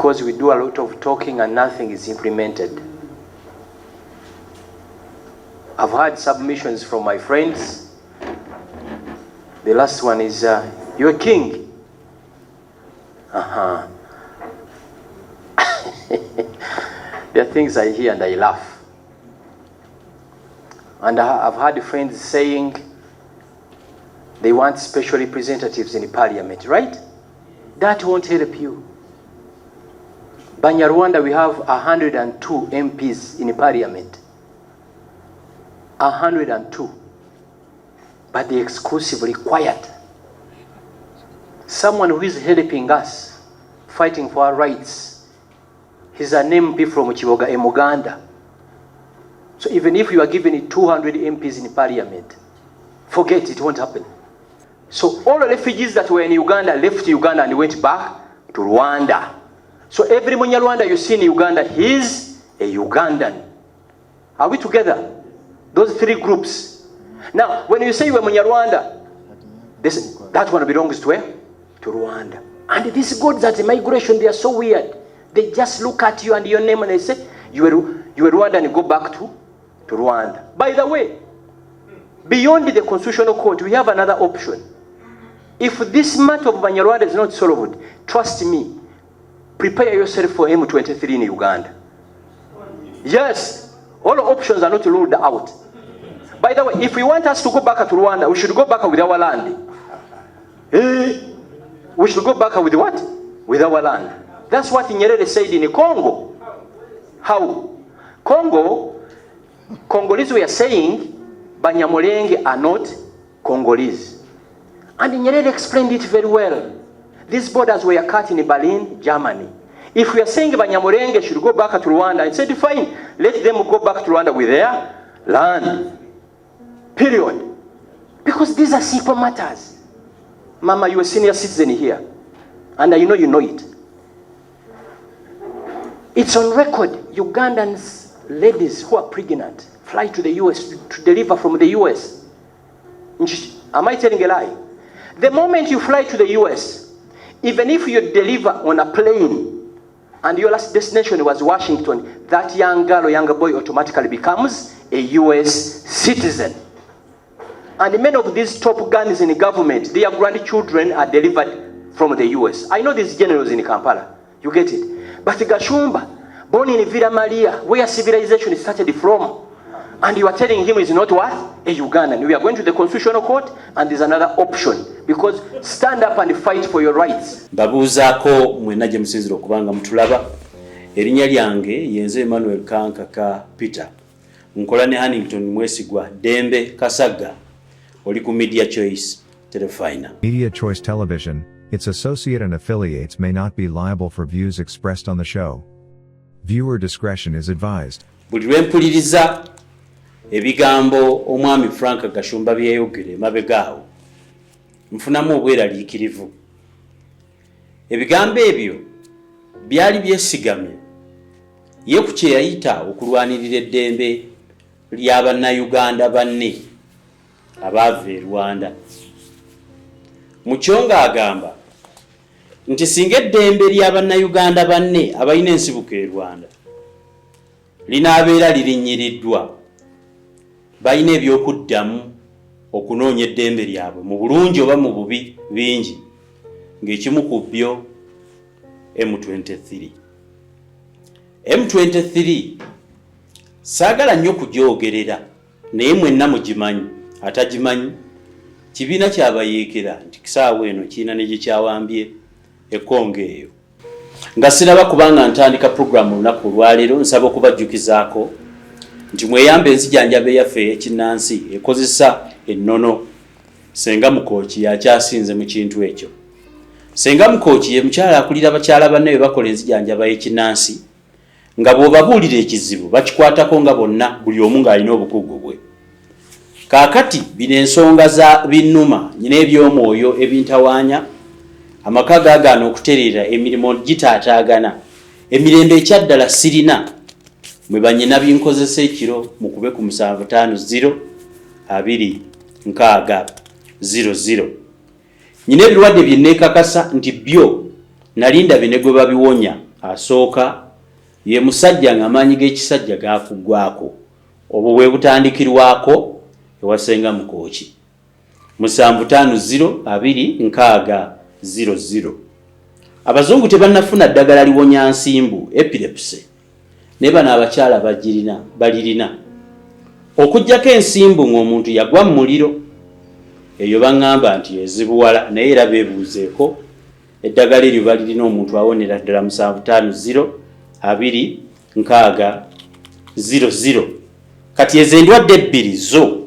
because we do a lot of talking and nothing is implemented. I've had submissions from my friends. The last one is, you're a king. There are things I hear and I laugh. And I've had friends saying they want special representatives in the parliament, right? That won't help you. Banyarwanda, we have 102 MPs in the parliament. 102. But they're exclusively quiet. Someone who is helping us, fighting for our rights, he's an MP from Chiboga, Muganda. So even if you are given 200 MPs in parliament, forget it, won't happen. So all the refugees that were in Uganda left Uganda and went back to Rwanda. So every Munyarwanda you see in Uganda, he's a Ugandan. Are we together? Those three groups. Now, when you say you are Munyarwanda, that one belongs to where? To Rwanda. And these gods at the migration, they are so weird. They just look at you and your name and they say, you are Rwanda, and you go back to Rwanda. By the way, beyond the Constitutional Court, we have another option. If this matter of Banyarwanda is not solved, trust me, prepare yourself for M23 in Uganda. Yes, all options are not ruled out. By the way, if we want us to go back to Rwanda, we should go back with our land. We should go back with what? With our land. That's what Nyerere said in Congo. How? Congolese were saying Banyamulenge are not Congolese. And Nyerere explained it very well. These borders were cut in Berlin, Germany. If we are saying Banyamulenge should go back to Rwanda, I said fine, let them go back to Rwanda with their land. Period. Because these are simple matters. Mama, you're a senior citizen here. And I know you know it. It's on record. Ugandans, ladies who are pregnant, fly to the US to deliver from the US. Am I telling a lie? The moment you fly to the US, even if you deliver on a plane and your last destination was Washington, that young girl or younger boy automatically becomes a US citizen. And many of these top guns in the government, their grandchildren are delivered from the US. I know these generals in Kampala. You get it? But Gashumba, born in Villa Maria, where civilization started from, and you are telling him he's not what? A Ugandan. We are going to the Constitutional Court, and there's another option. Because stand up and fight for your rights. Babuzaako mwena gye musinzira okubanga mutulaba. Erinnya lyange yenze Emmanuel Kankaka Peter. Nkola ne Huntington Mwesigwa Dembe Kasagga. Oli ku Media Choice Telefina. Media Choice Television, its associate and affiliates may not be liable for views expressed on the show. Viewer discretion is advised. Buli lwempuliriza ebigambo omwami Frank Gashumba byeyogere mabegaawo nfunamu obweraliikirivu. Ebigambo ebyo byali byesigamye ye ku kye yayita okulwanirira eddembe ly'Abannayuganda banne abaava e Rwanda. Mucyo ng'agamba nti singa eddembe ly'Abannayuganda banne abalina ensibuko e Rwanda linaabeera lirinnyiddwa, balina ebyokuddamu okunoonya eddembe lyabwe mu bulungi oba mu bubi bingi, ng'ekimu ku byo M23. M23 saagala nnyo kugyogerera, naye mwenna mugimanyi. Atagimanyi kibiina kyabayeekera nti kisaawa eno kiina ne gye kyawambye ekkongo eyo. Nga siraba kubanga ntandika puroguramu olunaku olwaleero, nsaba okubajjukizaako nti mweyambe enzijanjaba eyaffe ekinnansi ekozesa ennono. Senga Mukooki yakyasinze mu kintu ekyo. Senga Mukooki ye mukyala akulira bakyala banne be bakola enzijanjaba y'ekinnansi, nga bw'obabuulira ekizibu bakikwatako nga bonna, buli omu ng'alina obukugu bwe. Kaakati bino ensonga za binnuma nyina eby'omwoyo ebintawaanya, amaka gaagaana okutereera, emirimu gitaataagana, emirembe ekyaddala sirina, mwe banyina binkozesa ekiro mukube ku 75026000. Nyina ebirwadde bye neekakasa nti byo nalinda bine gwe babiwonya asooka ye musajja ng'amaanyi g'ekisajja gaakugwako obwo bwe butandikirwako ewasenga Mukooki 75026000. Abazungu tebannafuna ddagala liwonya nsimbu epilepsy ne bano abakyala balirina okujjako ensimbu ng'omuntu yagwa mu muliro eyo baŋŋamba nti ezibuwala naye era beebuuzeeko eddagala eryo balirina omuntu awonera ddala 75026000. Kati ezo endwadde ebbiri zo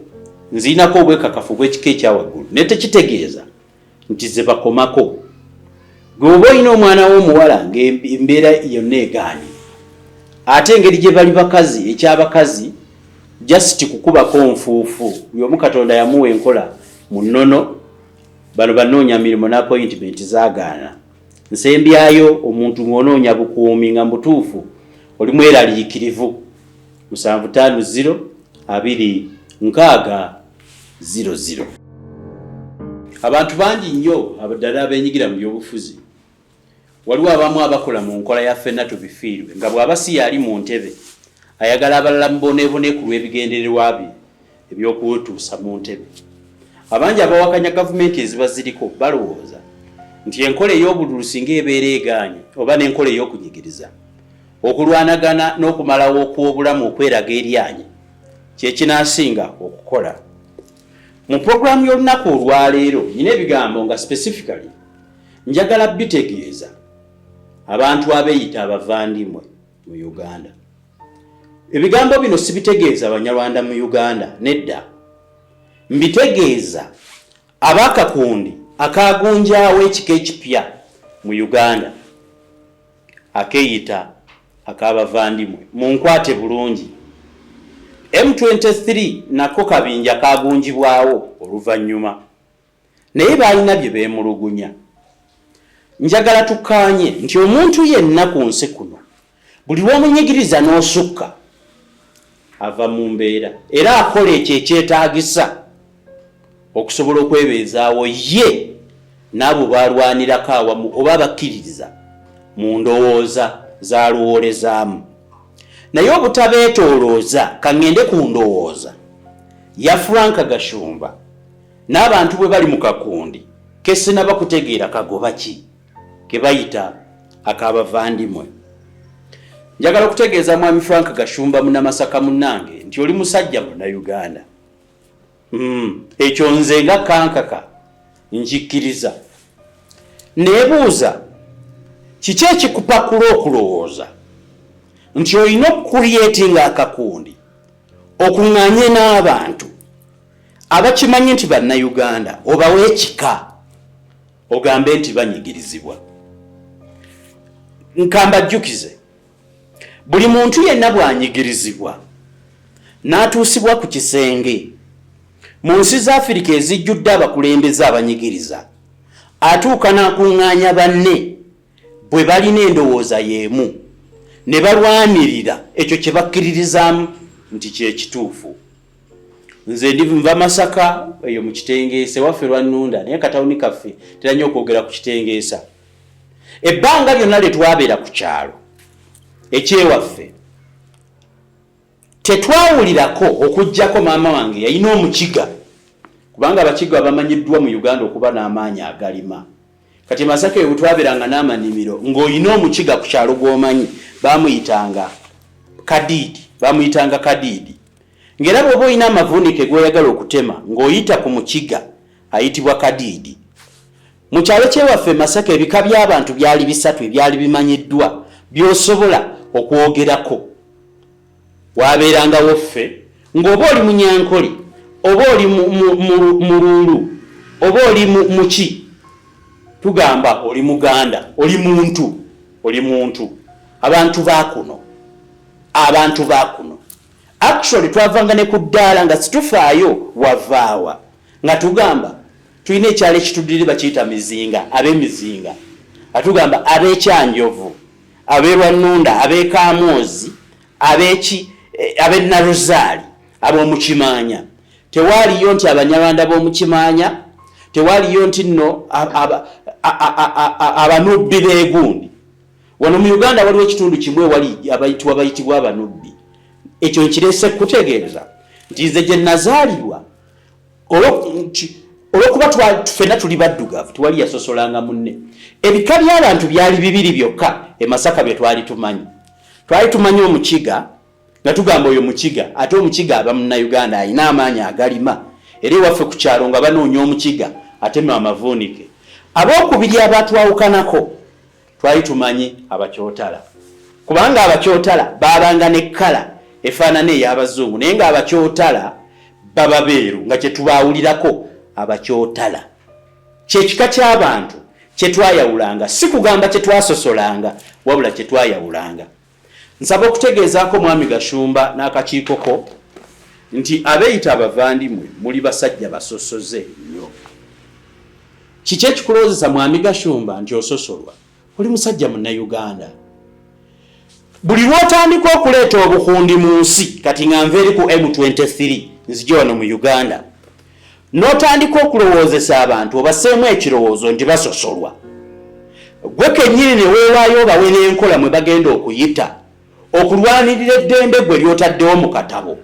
nziinako obwekakafu bw'ekika ekyawaggulu ne tekitegeeza nti ze bakomako. Gwe oba olina omwana w'omuwala ng'embeera yonna egaanye ate engeri gye bali bakazi ekyabakazi just kukubako nfuufu buli omu Katonda yamuwa enkola mu nnono bano banoonya mirimu n'appointment zaagaana. Nsembyayo omuntu ng'onoonya bukuumi nga mutuufu oli mweraliikirivu 75026000. Abantu bangi nnyo abaddala abeenyigira mu byobufuzi. Waliwo abamu abakola mu nkola ya ffenna tubifiirwe nga bw'aba si yali mu ntebe ayagala abalala muboneebone ku lw'ebigendererwa bye eby'okutuusa mu ntebe. Abangi abawakanya gavumenti eziba ziriko balowooza nti enkola ey'obululusi ng'ebeera egaanye oba n'enkola ey'okunyigiriza okulwanagana n'okumalawo okw'obulamu okweraga eryanye kyekinaasinga okukola. Mu puroguramu y'olunaku olwaleero nina ebigambo nga specifically njagala bitegeeza abantu abeeyita abavandimwe mu Uganda. Ebigambo bino sibitegeeza Banyarwanda mu Uganda nedda. Mbitegeeza abakakundi akagunjaawo ekika ekipya mu Uganda akeeyita ak'abavandimwe. Munkwate bulungi. M23 nako kabinja kagunjibwawo oluvannyuma naye balina bye beemulugunya. Njagala tukkaanye nti omuntu yenna ku nsi kuno buli lw'omunyigiriza n'osukka ava mu mbeera era akola ekyo ekyetaagisa okusobola okwebeezaawo ye n'abo balwanirako awamu oba bakkiririza mu ndowooza z'aluwoolezaamu. Naye obutabeetoolooza kaŋŋende ku ndowooza ya Frank Gashumba n'abantu bwe bali mu kakundi ke sinaba kutegeera kagoba ki ke bayita ak'abavandimwe. Njagala okutegeeza mwami Frank Gashumba munnamasaka munnange nti oli musajja Munnayuganda. Ekyo nze nga kankaka nkikkiriza. Neebuuza kiki ekikupakula okulowooza nti olina okukulyetinga akakundi okuŋŋaanye n'abantu abakimanyi nti Bannayuganda obawe ekika ogambe nti banyigirizibwa. Nkambajjukize buli muntu yenna bw'anyigirizibwa n'atuusibwa ku kisenge mu nsi za Afirika ezijjudde abakulembeze abanyigiriza atuuka n'akuŋŋaanya banne bwe balina endowooza y'emu ne balwanirira ekyo kye bakkiririzaamu nti kyekituufu. Nze nva Masaka eyo mu Kitengeesa waffe Lwannunda naye katawuni kaffe teranye okwogera ku Kitengeesa. Ebbanga lyonna lye twabeera ku kyalo ekyewaffe tetwawulirako okuggyako maama wange yalina omukiga kubanga abakiga bamanyiddwa mu Uganda okuba n'amaanyi agalima. Kati Masaka eyo twabeeranga n'amanimiro ng'olina omukiga ku kyalo gw'omanyi bamuyitanga kadiidi. Ng'era bw'oba olina amavunike gw'oyagala okutema ng'oyita ku mukiga ayitibwa kadiidi. Mu kyalo kyewaffe Masaka ebika by'abantu byali bisatu ebyali bimanyiddwa by'osobola okwogerako. Waabeerangawo ffe ng'oba oli Munyankole oba oli Mululu oba oli muki tugamba oli Muganda oli muntu abantu baakuno actually twavanga ne ku ddaala nga situfaayo wavaawa nga tugamba tulina ekyalo ekituddire bakiyita mizinga ab'emizinga atugamba ab'ekyanjovu ab'Lwannunda ab'Kamoozi ab'Naluzaali ab'Omukimaanya. Tewaaliyo nti Abanyarwanda b'Omukimaanya, tewaaliyo nti nno abanubbi b'egundi. wano mu Uganda waliwo ekitundu kimwe wali abayitibwa abanubbi. Ekyo nkirese kutegeeza nti nze gye nazaalirwa olwokuba ffenna tuli baddugavu tewali yasosolanga munne. Ebika by'abantu byali bibiri byokka e Masaka bye twali tumanyi Omukiga nga tugamba oyo Mukiga, ate Omukiga aba Munnayuganda alina amaanyi agalima, era ewaffe ku kyalo nga banoonya Omukiga atema amavuunike. Abookubiri abatwawukanako twali tumanyi Abakyotala, kubanga Abakyotala baabanga n'ekkala efaanana ey'Abazungu, naye nga Abakyotala baba beeru nga kye tubaawulirako Abakyotala. Kyekika ky'abantu kye twayawulanga, si kugamba kye twasosolanga wabula kye twayawulanga. Nsaba okutegeezaako Mwami Gashumba n'akakiikoko nti abeeyita abavandimwe muli basajja basosoze nnyo. Kiki ekikuloozesa Mwami Gashumba nti ososolwa? Oli musajja Munnayuganda. Buli lw'otandika okuleeta obukundi mu nsi, kati nga nva eri ku M23 nzija wano mu Uganda, n'otandika okulowoozesa abantu obaseemu ekirowoozo nti basosolwa, gwe kennyini ne weewaayo obawe n'enkola mwe bagenda okuyita okulwanirira eddembe gwe ly'otaddewo mu katabo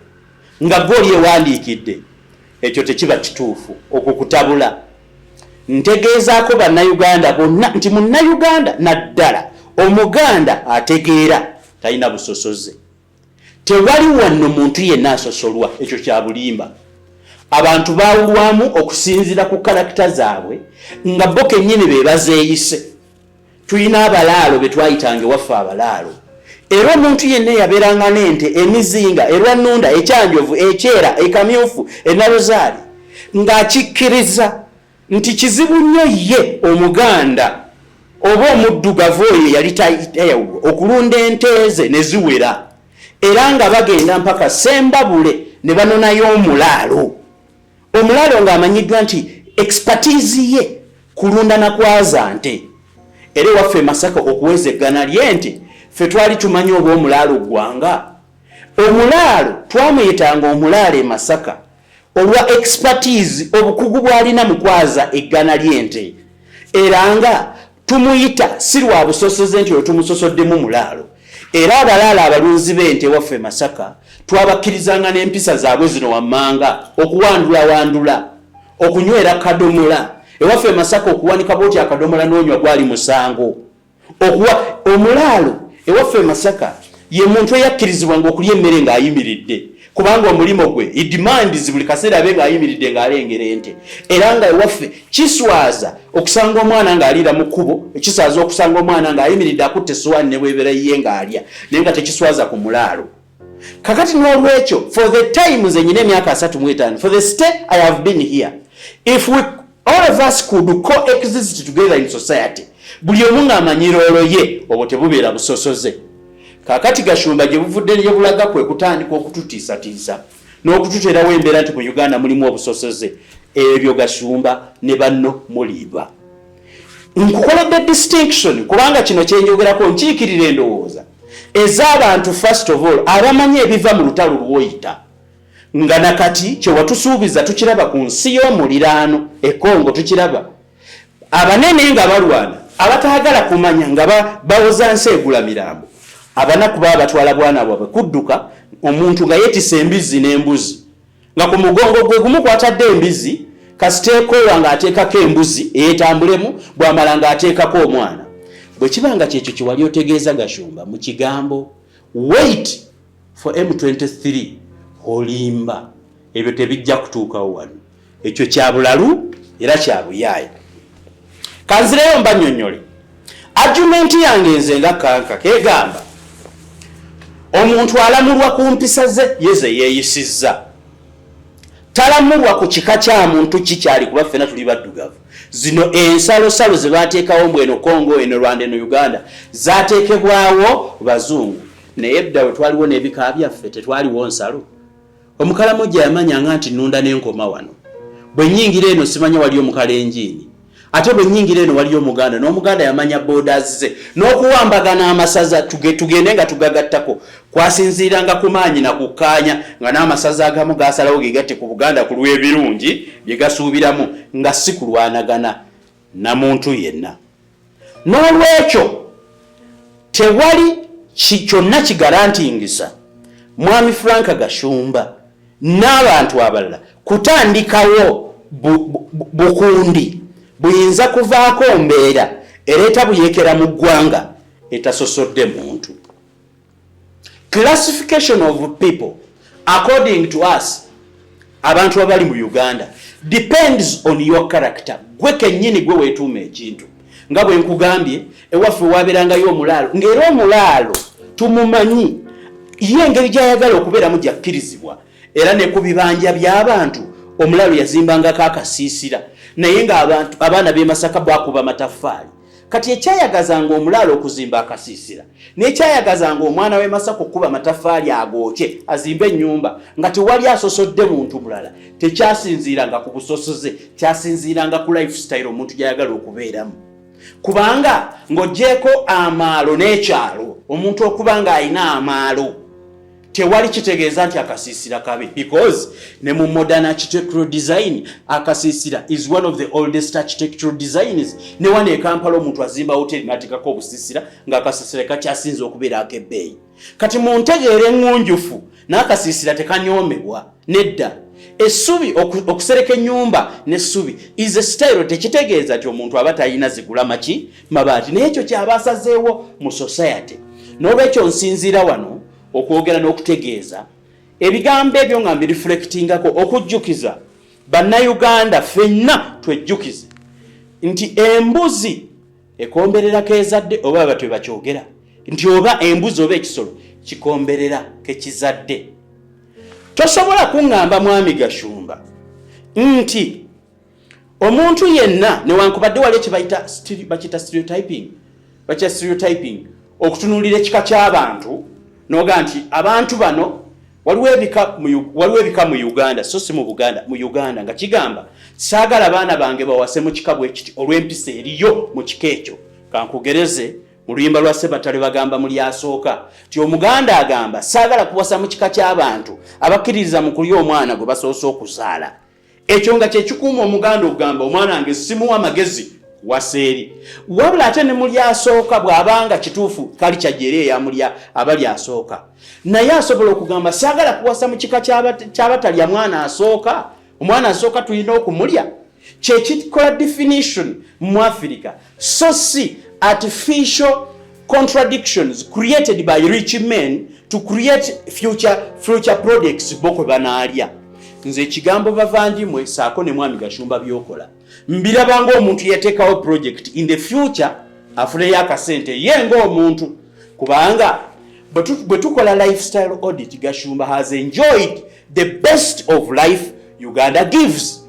nga gwe oli ewandiikidde, ekyo tekiba kituufu okukutabula. Ntegeezaako Bannayuganda bonna nti Munnayuganda naddala Omuganda ategeera talina busosoze. Tewali wano muntu yenna asosolwa, ekyo kya bulimba. Abantu baawulwamu okusinziira ku karakita zaabwe nga bo kennyini be bazeeyise. Tulina abalaalo be twayitanga ewaffe abalaalo. Era omuntu yenna yabeeranga n'ente, emizinga, erwannunda, ekyanjovu, ekyera, ekamyufu, ennaluzaali, ng'akikkiriza nti kizibu nnyo ye Omuganda oba omuddugavu oyo yali tayawulwa okulunda ente ze ne ziwera, era nga bagenda mpaka Sembabule ne banonayo omulaalo. Omulaalo ng'amanyiddwa nti expertise ye kulunda na kwaza nte. Era ewaffe Masaka okuweza eggana ly'ente ffe twali tumanyi oba omulaalo gwanga. Omulaalo twamuyitanga omulaalo e Masaka olwa expertise obukugu bw'alina mu kwaza eggana ly'ente, era nga tumuyita si lwa busosoze nti tumusosoddemu mulaalo. Era abalaalo abalunzi b'ente waffe Masaka twabakkirizanga n'empisa zaabwe zino wammanga okuwandula, okunywera kadomola. Ewaffe Masaka okuwanika bwoti akadomola n'onywa gwali musango. Omulaalo ewaffe Masaka ye muntu eyakkirizibwanga okulya emmere ng'ayimiridde, kubanga omulimo gwe idemands buli kaseera abe ng'ayimiridde ng'alengera ente. Era nga ewaffe kiswaza okusanga omwana ng'aliira mu kkubo, ekiswaza okusanga omwana ng'ayimiridde akutte essowaani ne bw'ebeera yiye ng'alya, naye nga tekiswaza ku mulaalo. Kakati n'olwekyo for the time nze nyina emyaka 35, for the state I have been here, if all of us could coexist together in society, buli omu ng'amanyi roolo ye, obwo tebubeera busosoze. Kakati Gashumba gye buvudde ne bulaga kwe kutandika okututiisatiisa n'okututerawo embeera nti mu Uganda mulimu obusosoze. Ebyo Gashumba ne banno muliba. Nkukoledde distinction kubanga kino kyenjogerako nkiikirira endowooza ez'abantu first of all abamanyi ebiva mu lutalo lw'oyita, nga nakati kye watusuubiza tukiraba ku nsi y'omuliraano e Congo, tukiraba abanene nga balwana, abataagala kumanya nga bawoza nsi egula mirambo, abanaku baba batwala bwana bwabwe kudduka, omuntu nga yeetisa embizi n'embuzi, nga ku mugongo gwe gumu kwatadde embizi, kasiteeko nga ateekako embuzi eyeetambulemu, bw'amala ng'ateekako omwana. Bwe kibanga kyekyo kye wali otegeeza Gashumba mu kigambo wait for M23 olimba, ebyo tebijja kutuukawo wano. Ekyo kya bulalu era kya buyaaya. Kanzireyo mbannyonnyole argument yange nze nga kanka kegamba omuntu alamulwa ku mpisa ze yeze yeeyisizza, talamulwa ku kika kya muntu kikyali kuba ffenna tuli baddugavu. Zino ensalosalo ze baateekawo mbu eno Congo, eno Rwanda, eno Uganda zaateekebwawo bazungu, naye edda bwe twaliwo n'ebika byaffe tetwaliwo nsalo. Omukalamojja yamanyanga nti nnunda n'enkoma wano, bwe nnyingira eno simanya wali omukalenjiini, ate bwe nnyingira eno wali Omuganda, n'Omuganda yamanya borders ze, n'okuwambagana amasaza tugende nga tugagattako kwasinziiranga ku maanyi na kukkaanya, nga n'amasaza agamu gaasalawo gegatte ku Buganda ku lw'ebirungi bye gasuubiramu, nga si kulwanagana na muntu yenna. N'olwekyo tewali kyonna kigarantingisa mwami Frank Gashumba n'abantu abalala kutandikawo bukundi buyinza kuvaako mbeera ereeta buyeekera mu ggwanga etasosodde muntu. Classification of people according to us abantu abali mu Uganda depends on your character. Gwe kennyini gwe weetuuma ekintu nga bwe nkugambye ewaffe waabeerangayo omulaalo ng'era omulaalo tumumanyi ye engeri gy'ayagala okubeeramu gyakkirizibwa era ne ku bibanja by'abantu omulaalo yazimbangako akasiisira naye ng'abantu abaana b'e Masaka bwakuba mataffaali. Kati ekyayagazanga omulaalo okuzimba akasiisira n'ekyayagazanga omwana w'e Masaka okuba mataffaali agookye azimbe ennyumba nga tewali asosodde muntu mulala tekyasinziiranga ku busosoze, kyasinziiranga ku lifestyle omuntu gy'ayagala okubeeramu. Kubanga ng'oggyeko amaalo n'ekyalo omuntu okuba ng'alina amaalo tewali kitegeeza nti akasiisira kabe, because ne mu modern architectural design akasiisira is one of the oldest architectural designs. Ne wane e Kampala omuntu azimba hoteli n'ateekako obusiisira ng'akasiisira kakyasinze okubeera ak'ebbeeyi. Kati mu ntegeera eŋŋunjufu n'akasiisira tekanyoomebwa nedda. Essubi okusereka ennyumba n'essubi is a style tekitegeeza nti omuntu aba talina zigula maki mabaati, n'ekyo kyaba asazeewo mu society. N'olwekyo nsinziira wano okwogera n'okutegeeza ebigambo ebyo nga mbireflectingako okujjukiza bannayuganda ffenna twejjukize nti embuzi ekombererako ezadde oba baba tebakyogera nti oba embuzi oba ekisolo kikomberera kekizadde. Tosobola kuŋŋamba mwami Gashumba nti omuntu yenna newankubadde wali bakita stereotyping okutunuulira ekika ky'abantu noga nti abantu bano waliwo ebika mu Uganda so si mu Buganda, mu Uganda nga kigamba saagala baana bange bawase mu kika bwe kiti olw'empisa eriyo mu kika ekyo. Kankugereze mu luyimba lwa Ssebatale bagamba muli asooka ti Omuganda agamba saagala kuwasa mu kika ky'abantu abakkiririza mu kulya omwana gwe basoose okuzaala. Ekyo nga kye kikuuma Omuganda okugamba omwana wange simuwa magezi waseeri. Wabula ate ne muli asooka bw'abanga kituufu kali kyajjera eyamulya abali asooka naye asobola okugamba saagala kuwasa mu kika ky'abatalya mwana asooka. Omwana asooka tulina okumulya. Kyekikola definition mu Africa. So si artificial contradictions created by rich men to create future products bokwe banaalya. Nze ekigambo bavandimwe saako ne mwami Gashumba byokola mbirabanga omuntu yateekawo project in the future afuneyo akasente ye ng'omuntu kubanga bwe tukola lifestyle audit Gashumba has enjoyed the best of life Uganda gives.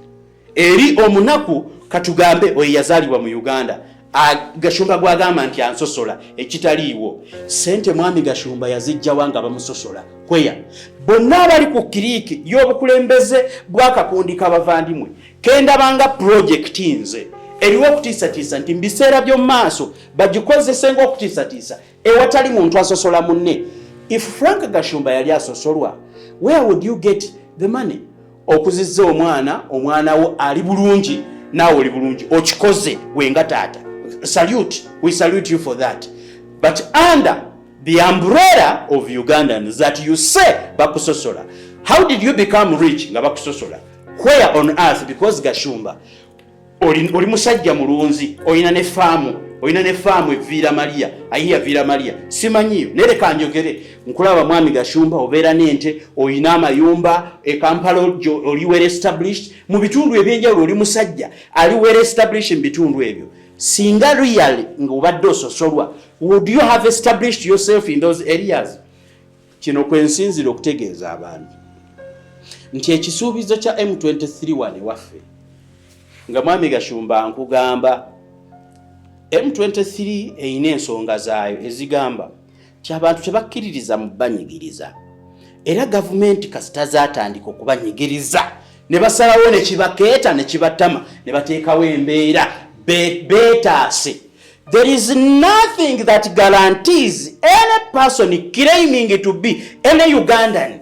Eri omunaku katugambe oyo yazaalibwa mu Uganda Gashumba gwagamba nti ansosola ekitaliiwo sente mwami Gashumba yazijjawa nga bamusosola kweya. Bonna abali ku kiriiki y'obukulembeze bw'akakundi k'abavandimwe kendabanga projekiti nze eriwo okutiisatiisa nti mu biseera by'omu maaso bagikozese ng'okutiisatiisa ewatali muntu asosola munne. If Frank Gashumba yali asosolwa, where would you get the money? Okuzizza omwana wo ali bulungi naawe oli bulungi okikoze wenga taata. Salute, we salute you for that. But under the umbrella of Ugandans that you say bakusosola, how did you become rich nga bakusosola? Where on earth? Because Gashumba oli musajja mulunzi oyina ne faamu evira Maria ayiya Vira Maria simanyiyo nereka njogere nkulaba mwami Gashumba obeera n'ente oyina amayumba e Kampala oli well established mu bitundu ebyenjawulo oli musajja ali well established mu bitundu ebyo. Singa really ngobadde ososolwa, would you have established yourself in those areas? Kino kwensinzira okutegeeza abantu nti ekisuubizo kya M23 wane waffe nga mwami Gashumba nkugamba M23 eyina ensonga zaayo ezigamba ky'abantu tebakkiririza mu banyigiriza era gavumenti kasita zaatandika okubanyigiriza ne basalawo ne kibakeeta ne kibatama ne bateekawo embeera beetaase. There is nothing that guarantees any person claiming to be any Ugandan.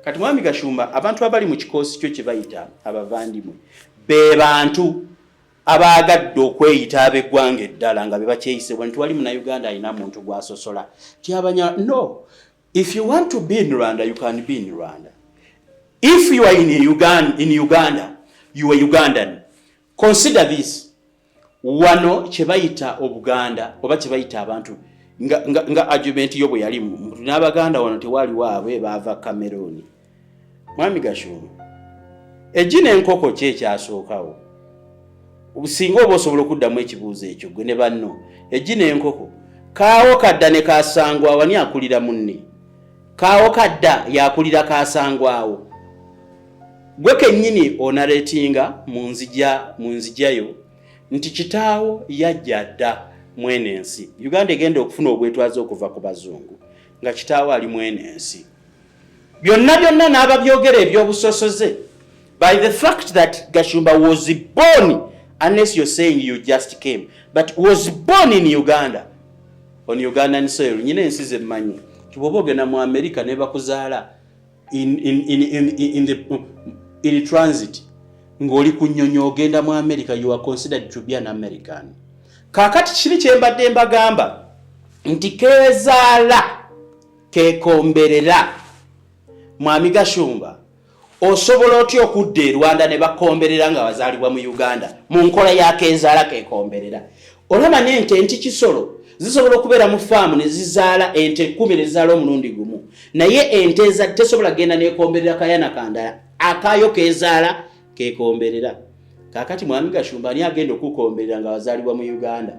Kati mwami Gashumba abantu abali mu kikosi kyo kye bayita abavandimwe be bantu abaagadde okweyita ab'eggwanga eddala nga be bakyeyisebwa nti wali Munnayuganda alina muntu gw'asosola no. If you want to be in Rwanda, you can be in Rwanda. If you are in Uganda, you are Ugandan. Consider this. Wano chebayita Obuganda oba chebayita abantu nga argument yo bwe yali n'Abaganda wano tewali waabwe baava Cameroon. Mwami Gashumba, ejjina enkoko kye kyasookawo. Obusinga oba osobola okuddamu ekibuuzo ekyo gwe ne banno. Ejjina enkoko kaawo kadda ne kaasangwa awani akulira munne. Kaawo kadda yakulira kaasangwawo. Gwe kennyini onaretinga mu nzijayo nti kitaawo yajja dda mwene ensi. Uganda egenda okufuna obwetwaze okuva ku bazungu nga kitaawo ali mwene ensi. Byonna n'ababyogera ebyobusosoze. By the fact that Gashumba was born, unless you're saying you just came, but was born in Uganda, on Ugandan soil, nyine ensi ze mmanyi. Kiboba ogenda mu America ne bakuzaala in transit. Ngoli kunyonyo ogenda mu America, you are considered to be an American. Kakati kiri kyembadde mbagamba nti kezaala kekomberera. Mwami Gashumba, osobola otya okudda e Rwanda ne bakomberera nga bazaalibwa mu Uganda mu nkola ya kezaala kekomberera? Olaba n'ente nti kisolo zisobola okubeera mu faamu ne zizaala ente 10 ne zizaala omulundi gumu, naye ente za tesobola genda nekomberera kayana kandala akayo kezaala kekomberera. Kakati Mwami Gashumba ani agenda okukomberera nga bazaalibwa mu Uganda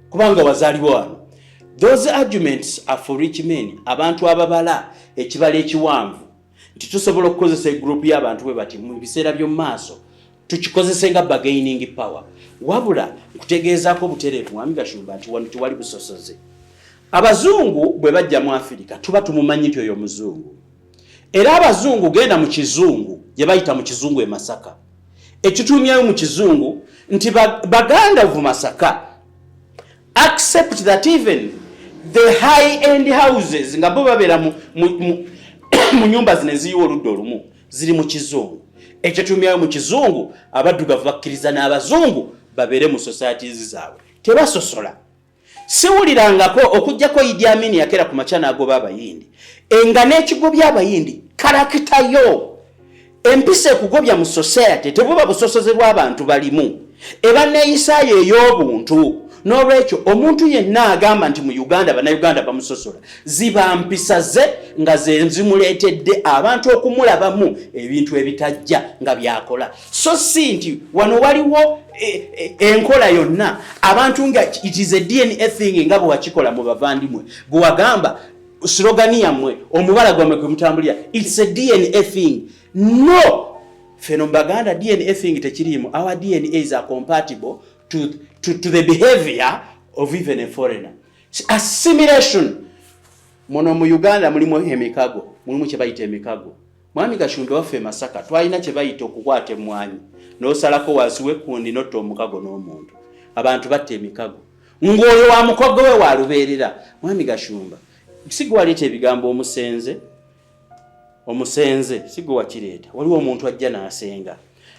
kubanga bazaalibwa wano? Those arguments are for rich men, abantu ababala ekibala ekiwanvu nti tusobola okukozesa group y'abantu bwe bati mu biseera by'omu maaso tukikozese nga bargaining power. Wabula kutegeezaako butereevu Mwami Gashumba nti wano tewali busosoze. Abazungu bwe bajja mu Afirika tuba tumumanyi nti oyo muzungu, era abazungu genda mu kizungu gye bayita mu kizungu e Masaka ekitumyayo mu kizungu nti Baganda of Masaka accept that even the high-end houses nga bo babeera mu nyumba zino eziyiwa oludda olumu ziri mu kizungu. Ekyotumyayo mu kizungu abaddugavu bakkiriza n'abazungu babeere mu societies zaabwe tebasosola. Siwulirangako okujjako Idi Amin yakera ku makya n'agoba Abayindi enga n'ekigobya Abayindi karakitayo empisa ekugobya mu society tebuba busosoze bw'abantu balimu eba neeyisaayo ey'obuntu. N'olwekyo omuntu yenna agamba nti mu Uganda bannayuganda bamusosola ziba mpisa ze nga ze zimuleetedde abantu okumulabamu ebintu ebitajja nga byakola. So si nti wano waliwo enkola yonna abantu nga it is a DNA thing nga bwe wakikola mu bavandimwe bwe wagamba slogani yammwe omubala gwammwe kwe mutambulira it's a DNA thing. No, feno Baganda DNA thing tekiriimu. Our DNAs are compatible to the behavior of even a foreigner. Assimilation. Mono mu Uganda mulimu emikago, mulimu kye bayita emikago. Mwami Gashumba waffe Masaka twalina kye bayita okukwata emmwanyi n'osalako wansi w'ekkundi n'otta omukago n'omuntu. Abantu batta emikago ng'oyo wa mukogo we walubeerera. Mwami Gashumba sigwe waleeta ebigambo omusenze sigwe wakireeta. Waliwo omuntu ajja n'asenga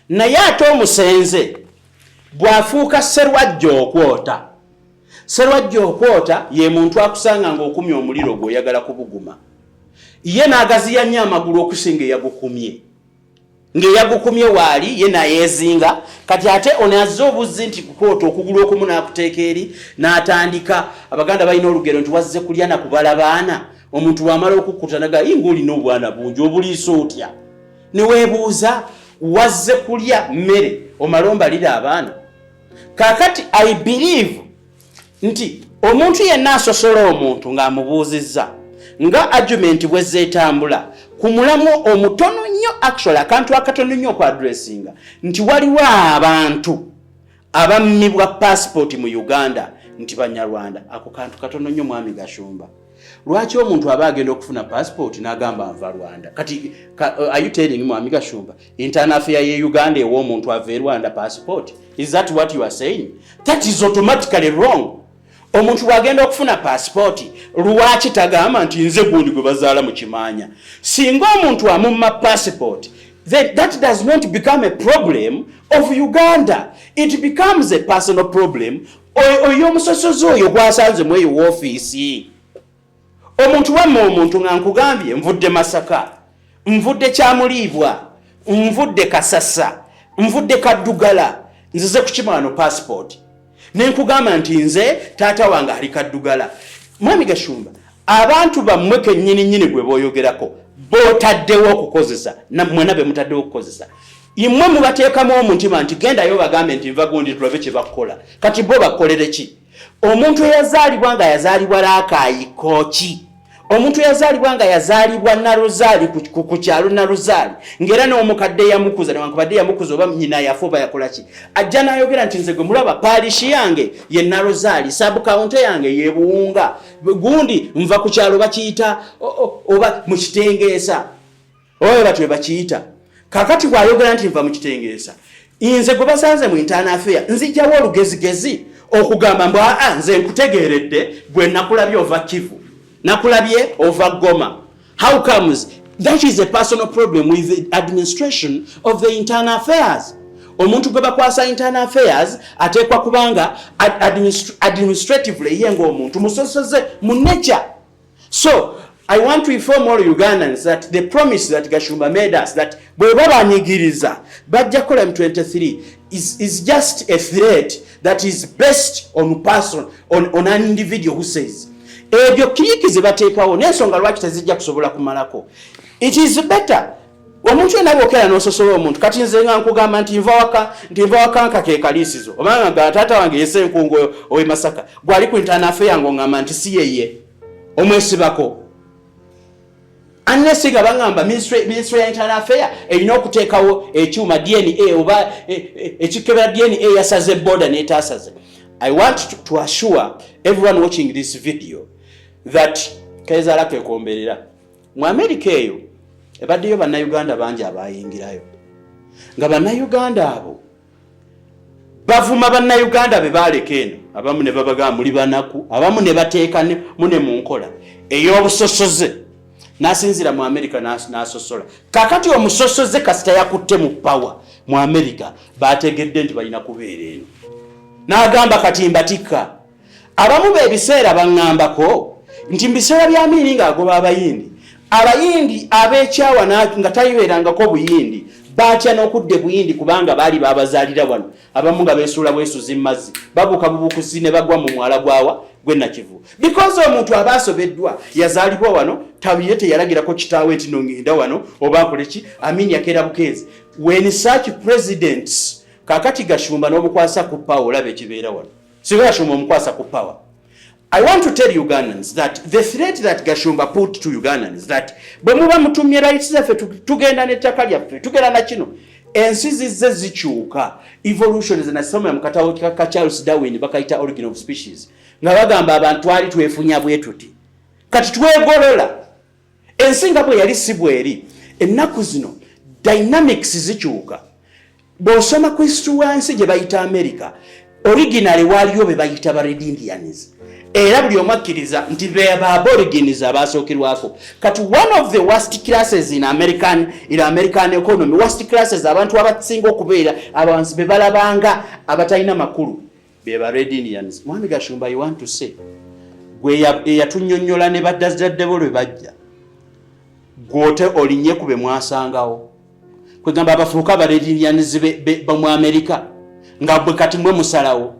naye ate omusenze bwafuuka Sserwajja okwota. Sserwajja okwota ye muntu akusanga ng'okumya omuliro gw'oyagala kubuguma. Ye n'agaziya nnyo amagulu okusinga eyagukumye. Ng'eyagukumye waali ye nayeezinga kati ate ono azze obuzzi nti kukwota okugulu okumu n'akuteeka eri n'atandika. Abaganda balina olugero nti wazze kulya na kubala baana. Omuntu bw'amala okukkuta naga ng'olina obwana bungi obuliisa otya? Ne weebuuza wazze kulya mmere omala ombalira abaana. Kakati I believe nti omuntu yenna asosola omuntu ng'amubuuzizza nga argument bwe zeetambula ku mulamu omutono nnyo actually akantu akatono nnyo ku addressinga nti waliwo abantu abammibwa passport mu Uganda nti Banyarwanda. Ako kantu katono nnyo Mwami Gashumba. Lwaki omuntu aba agenda okufuna passport n'agamba nva Rwanda? Kati are you telling me Mwami Gashumba internal affair ye Uganda ewo omuntu ava Rwanda passport? Is that what you are saying? That is automatically wrong. Omuntu bw'agenda okufuna passport lwaki tagamba nti nze gundi gwe bazaala mu Kimanya? Singa omuntu amumma passport then that does not become a problem of Uganda. it becomes a personal problem. Oyo musosozi oyo gwasanze mu eyo office. Omuntu wamme omuntu nga nkugambye nvudde Masaka, nvudde Kyamuliibwa, nvudde Kasasa, nvudde Kaddugala, nzize kukimano passport. Nenkugamba nti nze taata wange ali Kaddugala. Mwami Gashumba, abantu bammwe kennyini gwe boyogerako botaddewo okukozesa nammwe nabe mutaddewo okukozesa. Imwe mubateekamu omuntima nti gendayo bagambe nti nva gundi tulabe kye bakola. Kati bo bakolere ki? Omuntu eyazaalibwa nga yazaalibwa Raakaayiko ki? Omuntu yazaalibwa nga yazaalibwa Naluzaali ku kyalo Naluzaali ng'era n'omukadde yamukuza newankubadde yamukuza oba nnyina yafa oba yakola ki? Ajja n'ayogera nti nze gwe mulaba paalishi yange ye Naluzaali, sabukawunta yange ye Buwunga, gundi nva ku kyalo bakiyita oba mu Kitengeesa oba batwe bakiyita. Kakati bw'ayogera nti nva mu Kitengeesa, nze gwe basanze mu internal affair nzijjawo olugezigezi okugamba mbu nze nkutegeeredde gwe nakulabye ova Kivu, nakulabye ova Goma. How comes? That is a personal problem with the administration of the internal affairs. Omuntu gwe bakwasa internal affairs ateekwa kubanga administratively ye ng'omuntu musosoze mu nature. So I want to inform all Ugandans that the promise that Gashumba made us that bwe babanyigiriza bajja kola M23 is just a threat that is based on person, on an individual who says ebyo kirikize bateekawo n'ensonga lwaki tezijja kusobola kumalako. It is better omuntu yena bwokera n'ososola omuntu kati nze nga nkugamba nti nva waka nkake kaliisizo obanga nga taata wange yese enkungu owe Masaka gwali ku internal affair yange ngamba nti si yeye omwesibako. Unless nga bangamba ministry ya internal affair erina okuteekawo ekyuma DNA oba ekikebera DNA yasaze border n'etaasaze. I want to assure everyone watching this video that Kaizala kwekomberera mu America eyo ebaddeyo bannayuganda bangi abayingirayo nga bannayuganda abo bavuma bannayuganda be baaleka eno abamu ne babagamba muli banaku abamu ne bateeka mune mu nkola ey'obusosoze n'asinzira mu America n'asosola. Kakati omusosoze kasita yakutte mu power mu America baategedde nti balina kubeera eno n'agamba kati mbatikka. Abamu beebiseera baŋŋambako nti mbiseera bya Amini ng'agoba abayindi ab'ekyawa nga tayibeerangako buyindi batya n'okudde buyindi kubanga baali babazaalira wano abamu nga beesuula bwesuzi mu mazzi babuuka bubukusi ne bagwa mu mwala gwawa gwe Nakivu because omuntu aba asobeddwa yazaalibwa wano tabiye teyalagirako kitaawe nti nongenda wano oba nkole ki. Amini yakeera bukeezi when such presidents kakati Gashumba n'obukwasa ku power olabe ekibeera wano si Gashumba omukwasa ku power. I want to tell Ugandans that the threat that Gashumba put to Ugandans that bwe muba mutumye rights zaffe tugenda n'ettaka lyaffe tugenda na kino ensi zizze zikyuka evolution zinasoma mu katabo ka Charles Darwin bakayita origin of species nga bagamba abantu ali twefunya bwe tuti kati twegolola ensi nga bwe yali sibweri ennaku zino dynamics zikyuka. Bw'osoma ku history wansi gye bayita America originally waliyo be bayita ba Red Indians era buli omu akkiriza nti be aborigines abasookirwako. Kati one of the worst classes in American economy, worst classes abantu abasinga okubeera abawansi be balabanga abatalina makulu be ba Red Indians. Mwami Gashumba, you want to say gwe yatunnyonnyola ne baddaddebo lwe bajja gwote olinye ku be mwasangawo kwegamba abafuuka ba Red Indians ba mu America nga bwe kati mwe musalawo.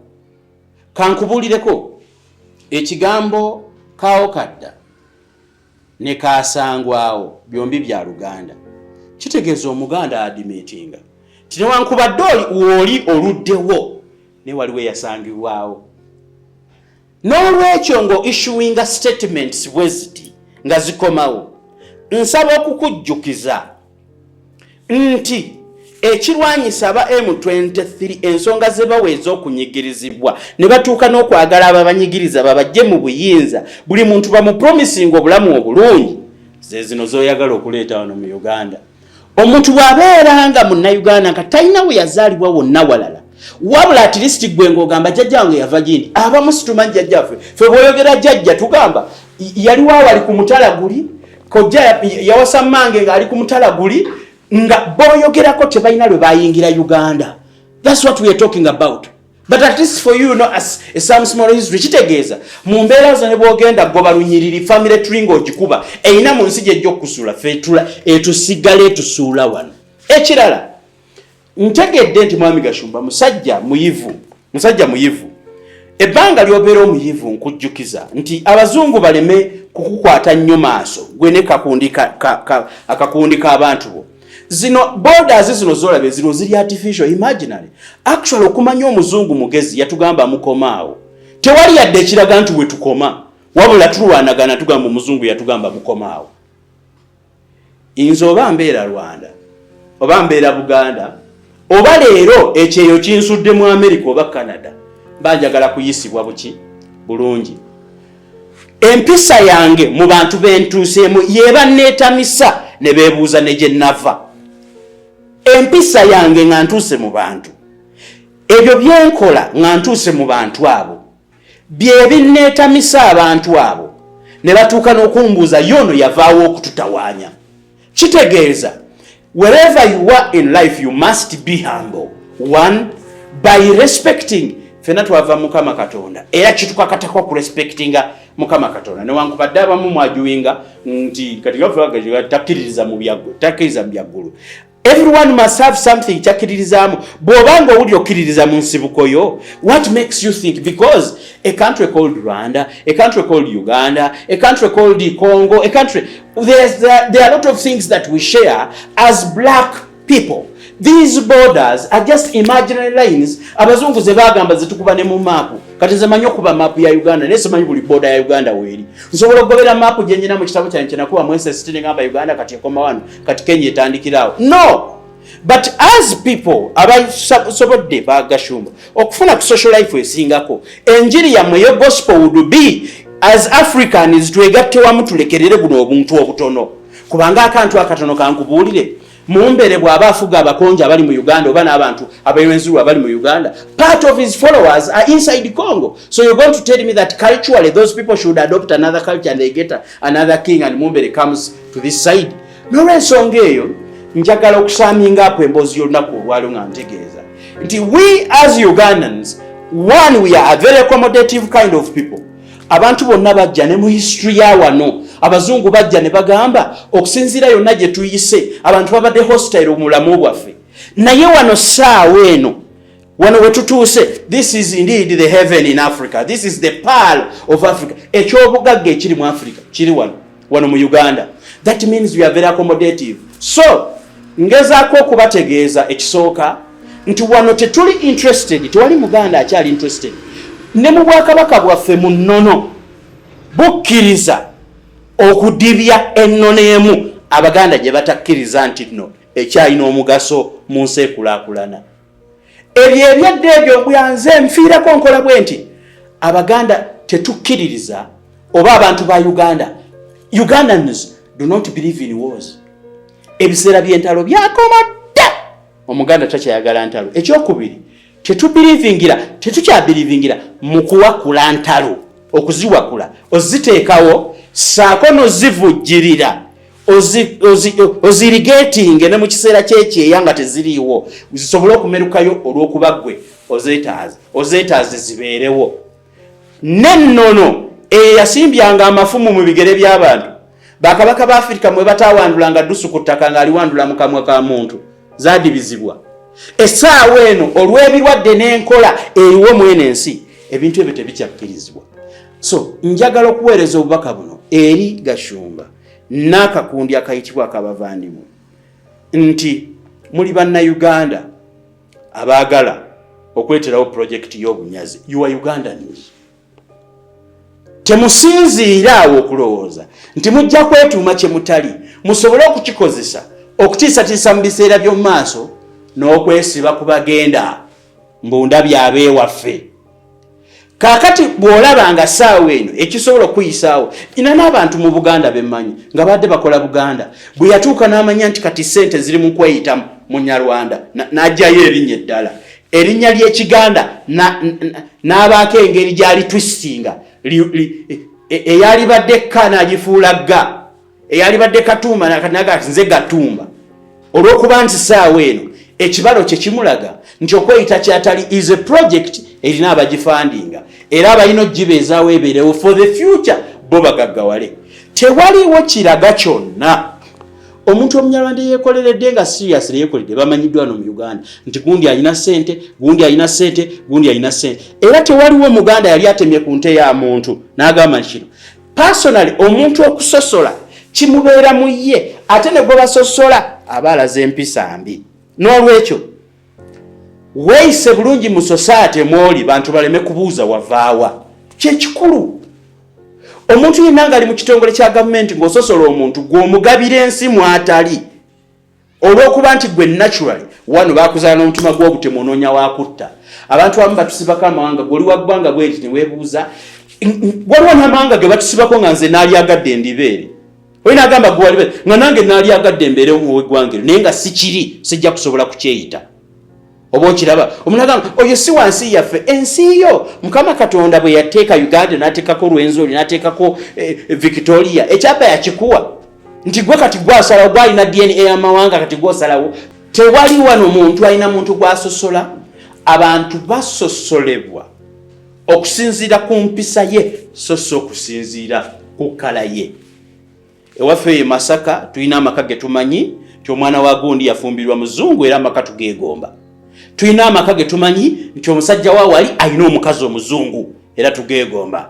Kankubuulireko ekigambo kaawo kadda ne kaasangwawo byombi bya Luganda kitegeeza omuganda admittinga tinewankubadde oli oluddewo ne waliwo yasangibwawo. N'olwekyo ngo issuing statements bweziti nga zikomawo nsaba okukujjukiza nti ekirwanyisa aba M23 ensonga ze baweeza okunyigirizibwa ne batuuka n'okwagala ababanyigiriza babajje mu buyinza buli muntu bamupromising obulamu obulungi ze zino z'oyagala okuleeta wano mu Uganda. Omuntu bw'abeeranga munnayuganda nga talina we yazaalibwa wonna walala wabula at least gwe ng'ogamba jjajja wange yava gindi abamu situmanyi jjajjaffe ffe bw'oyogera jjajja tugamba yaliwo awali ku mutala guli kojja yawasa mmange ng'ali ku mutala guli nga boyogerako tebalina lwe bayingira Uganda That's what we are talking about. But at least for you, as some small history, kitegeeza mu mbeera zo ne bw'ogenda goba lunyiriri family tree ng'ogikuba eyina mu nsi gy'ejja okusuula fetula etusigala etusuula wano. Ekirala ntegedde nti mwami Gashumba musajja muyivu. Ebbanga ly'obeera omuyivu nkujjukiza nti abazungu baleme kukukwata nnyo maaso gwe ne akakundi k'abantu bo. Zino borders zino zolabe zino ziri artificial, imaginary. Actually okumanya omuzungu mugezi yatugamba mukomaawo. Tewali yadde ekiraga nti we tukoma. Wabula tulwanagana tugamba omuzungu yatugamba mukomaawo. Inzo oba mbeera Rwanda, oba mbeera Buganda, oba leero ekyeyo kinsudde mu America oba Canada. Banjagala kuyisibwa buki bulungi. Empisa yange mu bantu bentuuseemu yeba neetamisa ne beebuuza ne gye nava. Empisa yange nga ntuuse mu bantu. Ebyo byenkola nga ntuuse mu bantu abo. Bye binneetamisa abantu abo. Ne batuuka n'okumbuuza yono yavaawo okututawaanya. Kitegeeza, wherever you are in life you must be humble. One, by respecting fena twava Mukama Katonda. Era kitukakatako ku respectinga Mukama Katonda. Newankubadde abamu mwajuwinga nti kati gafuga takiririza mu byaggulu. Everyone must have something chakiririzamu. Bw'obanga owuli okkiririza mu nsibuko yo, what makes you think? Because a country called Rwanda, a country called Uganda, a country called Congo, a country, there are a lot of things that we share as black people. These borders are just imaginary lines. Abazungu ze bagamba zitukuba ne mu mapu. Kati ze manyo kuba mapu ya Uganda, nese manyi buli border ya Uganda weri. Nsobola okugobera mapu gye nyina mu kitabo kyange kinakuba mwese sitting ngamba Uganda kati ekoma wano, kati Kenya etandikirawo. No! But as people, abasobodde bagashumba, okufuna ku social life esingako, enjiri yammwe yo gospel would be, as Africans twegatte wamu tulekerere guno obuntu obutono. Kubanga akantu akatono kankubuulire, mumbere bw'aba afuga abakonja abali mu Uganda oba n'abantu abayenzuru abali mu Uganda, part of his followers are inside Congo. So you're going to tell me that culturally those people should adopt another culture and they get another king and mumbere comes to this side? N'olw'ensonga eyo njagala okusaminga apo emboozi y'olunaku olwalo nga ntegeeza nti we as Ugandans, one, we are a very accommodative kind of people. Abantu bonna bajja ne mu history ya wano, abazungu bajja ne bagamba okusinziira yonna gye tuyise abantu babadde hostile omulamu bwaffe. Naye wano saawa eno, wano we tutuuse, this is indeed the heaven in Africa, this is the pearl of Africa. Ekyobugagga ekiri mu Africa kiri wano mu Uganda. That means we are very accommodative. So ngezaako okubategeeza ekisooka nti wano tetuli interested, tewali Muganda akyali interested ne mu Bwakabaka bwaffe mu nnono bukkiriza okudibya ennono emu Abaganda gye batakkiriza nti nno ekyalina omugaso mu nsi ekulaakulana. Ebyo ebyadde ebyo byanze nfiirako nkola bwe nti Abaganda tetukkiririza oba abantu ba Uganda. Ugandans do not believe in wars. Ebiseera by'entalo byakoma dda. Omuganda takyayagala ntalo. Ekyokubiri, tetukyabirivingira mu kuwakula ntalo, okuziwakula oziteekawo saako nozivujjirira ozirigetinge ne mu kiseera kyekyeya nga teziriiwo zisobole okumerukayo olw'okuba ggwe ozeetaaze zibeerewo. N'ennono eyasimbyanga amafumu mu bigere by'abantu, bakabaka ba Afrika mwe batawandulanga ddusu ku ttaka ng'aliwandula mu kamwa ka muntu, zaadibizibwa. Essaawa eno olw'ebirwadde n'enkola eriwo mwene ensi, ebintu ebyo tebikyakkirizibwa. So njagala okuweereza obubaka buno eri Gashumba n'akakundi akayitibwa akabavandimu nti muli bannayuganda abaagala okweterawo projekiti y'obunyazi. You are Ugandans. Temusinziira awo okulowooza nti mujja kwetuuma kye mutali, musobole okukikozesa okutiisatiisa mu biseera by'omu maaso n'okwesiba ku bagenda mbunda by'abeewaffe. Kaakati bw'olabanga ssaawa eno ekisobola okuyisaawo, ina n'abantu mu Buganda bemmanyi nga badde bakola Buganda, bwe yatuuka n'amanya nti kati ssente ziri mu kweyita mu Nyarwanda n'ajjayo erinnya eddala, erinnya ly'Ekiganda n'abaako engeri gy'ali twistinga, eyali badde Ka n'agifuula Ga, eyali badde Katumba naga nze Gatumba, olw'okuba nti ssaawa eno ekibalo kye kimulaga nti okweyita kyatali is a project erina abagifandinga era abalina ogibezaawo ebeerewo for the future bo bagaggawale. Tewaliwo kiraga kyonna omuntu omunyarwanda yeekoleredde nga seriously yeekoledde bamanyiddwa wano mu Uganda nti gundi alina ssente gundi alina ssente gundi alina ssente era tewaliwo Muganda yali atemye ku nte ya muntu n'agamba kino. Personally omuntu okusosola kimubeera mu ye ate ne gwe basosola aba alaze empisa mbi. N'olwekyo weeyise bulungi mu society mwoli bantu baleme kubuuza wavaawa kyekikulu. Omuntu yenna ng'ali mu kitongole kya gavumenti ng'ososola omuntu gw'omugabira ensi mwatali olw'okuba nti gwe naturally wano baakuzaala n'omutima gw'obutemu onoonya wakutta. Abantu abamu batusibako amawanga gw'oli waggwanga bwe nti ne weebuuza waliwo n'amawanga ge batusibako nga nze naalyagadde ndibeere olina agamba gwe walibe nga nange naalyagadde embeere ow'eggwanga naye nga si kiri sijja kusobola kukyeyita. Oba okiraba omuntu agamba oyo si wansi yaffe ensi yo Mukama Katonda bwe yateeka Uganda n'ateekako Rwenzori n'ateekako Victoria ekyapa yakikuwa nti gwe kati gwasalawo gwalina DNA y'amawanga kati gwosalawo. Tewali wano muntu alina muntu gwasosola. Abantu basosolebwa okusinziira ku mpisa ye so si okusinziira ku kala ye. Ewaffe Masaka tulina amaka ge tumanyi nti omwana wa gundi yafumbirwa muzungu era amaka tugeegomba. Tulina amaka ge tumanyi nti omusajja wa wali alina omukazi omuzungu era tugeegomba.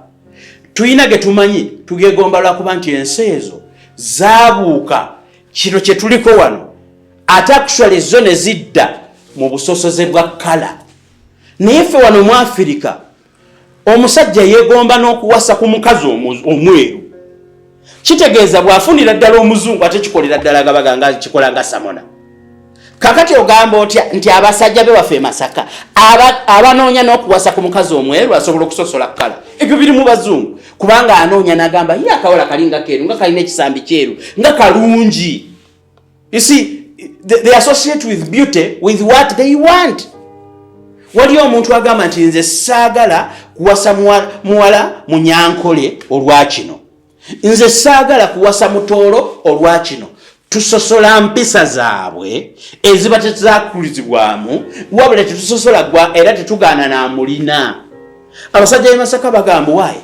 Tulina ge tumanyi tugeegomba lwakuba nti ensi ezo zaabuuka kino kye tuliko wano ate actually zo ne zidda mu busosoze bwa kala. Naye ffe wano mu Afirika omusajja yeegomba n'okuwasa ku mukazi omweru. Kitegeeza bw'afunira ddala omuzungu ate kikolera ddala gabaganga kikola nga Samona. Kakati ogamba otya nti abasajja be waffe Masaka abanoonya n'okuwasa ku mukazi omweru asobola okusosola kala. Ebyo biri mu bazungu kubanga anoonya n'agamba ye akawola kalinga keeru nga kalina ekisambi kyeru nga kalungi. You see, they associate with beauty with what they want. Waliyo omuntu agamba nti nze saagala kuwasa muwala munyankole olwa kino. Nze saagala kuwasa mutoolo olwa kino. Tusosola mpisa zaabwe eziba tezakulizibwamu wabula tetusosola gwa era tetugaana na mulina. Abasajja Masaka bagamba waayi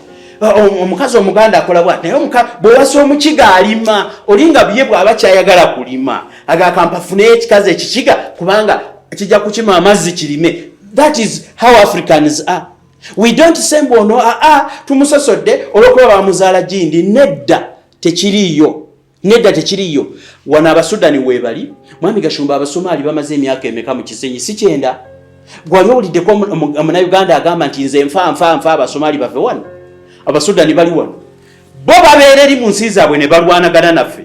omukazi omuganda akola bw'ati naye bw'owasa omukiga alima olinga bye bw'aba kyayagala kulima agakamba afune ekikazi ekikiga kubanga kijja kukima amazzi kirime. That is how Africans are. We don't say mbono tumusosodde olw'okuba bamuzaala gindi. Nedda tekiriyo. Nedda tekiriyo. Wana Abasudani weebali mwami Gashumba Abasomali bamaze emyaka emeka mu kisenyi si kyenda. Gwali owuliddeko Omunnayuganda agamba nti nze nfa Abasomali bave wano. Abasudani bali wano bo babeera eri mu nsi zaabwe ne balwanagana naffe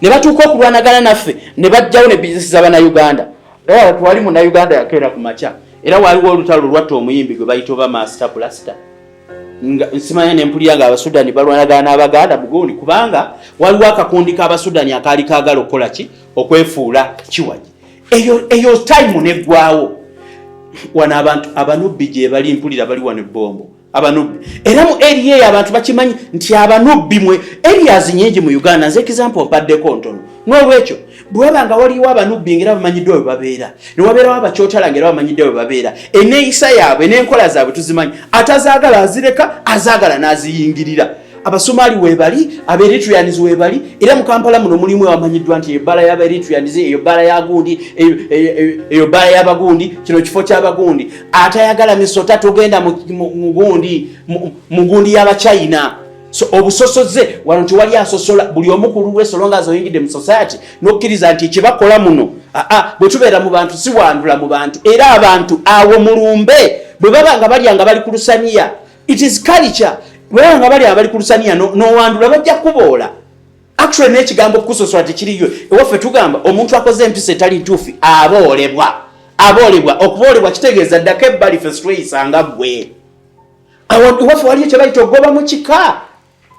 ne batuuka okulwanagana naffe ne bajjawo ne bizinesi z'Abannayuganda. Era twali Munnayuganda yakeera ku makya era waliwo olutalo lwatta omuyimbi gwe bayita oba Master Blaster. Nsimanya n'empulira nga Abasudani balwanagana n'Abaganda Bugundi kubanga waliwo akakundi k'Abasudani akaali kaagala okukola ki okwefuula kiwaji. Eyo time neggwawo wana abantu abanubbi gye bali mpulira bali wano ebbombo abanubbi era mu area y'abantu bakimanyi nti abanubbi mwe areas nyingi mu Uganda nze example mpaddeko ntono. N'olwekyo bwebanga waliwo abanubbi ngera bamanyiddwa bwe babeera ne wabeerawo abakyotala ngera bamanyiddwa bwe babeera enneeyisa yaabwe n'enkola zaabwe tuzimanyi atazaagala azireka azaagala n'aziyingirira. Abasomali weebali Aberitreans weebali era mu Kampala muno mulimu abamanyiddwa nti ebbala y'Aberitreans eyo bbala ya gundi eyo bbala y'Abagundi kino kifo ky'Abagundi atayagala misota togenda mu gundi y'Abachina. So obusosoze wano tewali asosola buli omu ku lulwe so long as oyingidde mu society n'okkiriza nti ekibakola muno bwe tubeera mu bantu si wandula mu bantu era abantu awo mulumbe bwe baba nga balya nga bali ku lusaniya. It is culture. Bwe nga bali ku lusaniya n'owandula bajja kuboola. Actually n'ekigambo kusosola tekiriyo. Ewaffe tugamba omuntu akoze empisa etali ntuufu aboolebwa. Okuboolebwa kitegeeza ddako ebbali ffe situyisanga ggwe. Ewaffe waliyo kye bayita ogoba mu kika.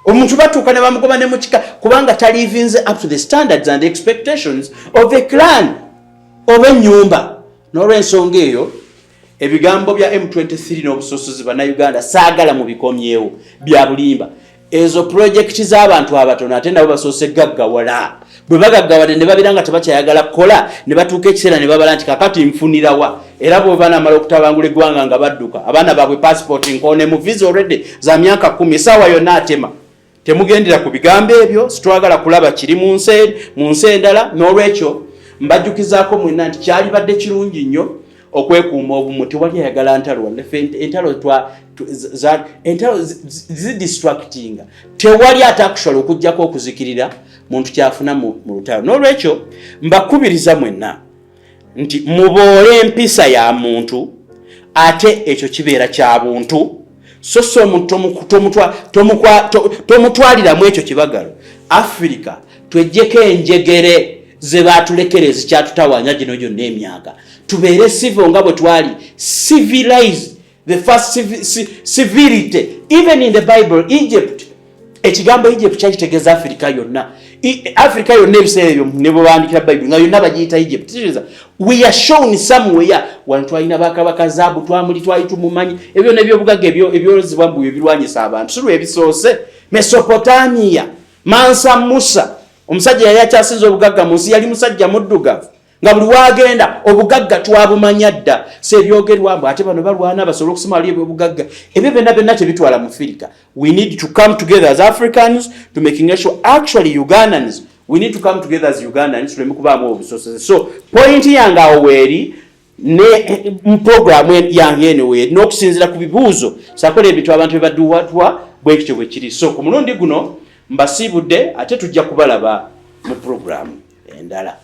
Omuntu batuuka ne bamugoba ne mu kika kubanga talivinze up to the standards and expectations of the clan oba ennyumba. N'olw'ensonga eyo ebigambo bya M23 n'obusosozi Bannayuganda saagala mu bikomyewo bya bulimba. Ezo projekiti z'abantu abatono ate nabo basoose gaggawala bwe bagaggawadde ne babeera nga tebakyayagala kukola ne batuuka ekiseera ne babala nti kakati nfunirawa era bwe banaamala okutabangula eggwanga nga badduka abaana baabwe passport nkoone mu visa already za myaka 10 essaawa yonna atema. Temugendera ku bigambo ebyo, sitwagala kulaba kiri mu nsi endala. N'olwekyo mbajjukizaako mwenna nti kyali badde kirungi nnyo okwekuuma obumu. Tewali ayagala ntalo, entalo zidistractinga. Tewali ate akusobola okujjako okuzikirira muntu kyafuna mu lutalo. N'olwekyo mbakubiriza mwenna nti muboole empisa ya muntu ate ekyo kibeera kya buntu. So omuntu tomutwaliramu ekyo kibagalo. Africa twejjeko enjegere ze baatulekera ezikyatutawanya gino gyonna emyaka. Tubeere civil nga bwe twali civilized, the first civility. Even in the Bible, Egypt, ekigambo Egypt kyakitegeeza Africa yonna. Africa yonna ebiseera ebyo ne bwe baandikira Bible nga yonna bagiyita Egypt. We are shown somewhere wantu alina bakabaka zaabu twamuli twali tumumanyi ebyo n'ebyobugagga ebyolozebwa mbu ebirwanyisa abantu. Sulu ebisoose Mesopotamia, Mansa Musa, omusajja yali akyasinza obugagga mu nsi yali musajja muddugavu nga buli waagenda obugagga twabumanya dda. Sebyogerwa mbu ate bano balwana basobola okusoma ali ebyobugagga. Ebyo byonna tebitwala mu Africa. We need to come together as Africans to making sure actually Ugandans, we need to come together as Ugandans tuleme kubaamu obusosoze. So point yange awo weeri ne program yange eno weeri n'okusinziira ku bibuuzo sakola ebintu abantu bye baduwatwa bwekityo bwe kiri. So ku mulundi guno mbasiibudde ate tujja kubalaba mu program endala.